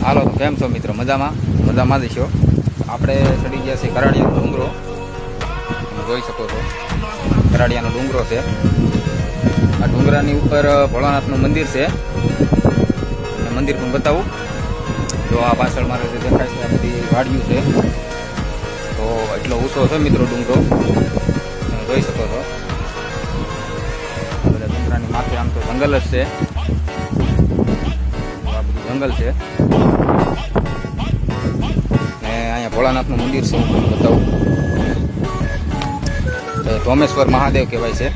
હાલો તો કેમ છો મિત્રો? મજામાં જ છો. આપણે ચડી ગયા છીએ કરાડિયાનો ડુંગરો. તમે જોઈ શકો છો કરાડિયાનો ડુંગરો છે. આ ડુંગરાની ઉપર ભોળાનાથનું મંદિર છે. મંદિર પણ બતાવું. જો આ પાછળ મારે જે દેખાય છે આ બધી વાડિયું છે. તો એટલો ઊંચો છે મિત્રો ડુંગરો, તમે જોઈ શકો છો. બધા ડુંગરાની માથે આમ તો જંગલ જ છે. આ બધું જંગલ છે ને અહીંયા ભોળાનાથનું મંદિર છે. હું તમને બતાવું. ધોમેશ્વર મહાદેવ કહેવાય છે.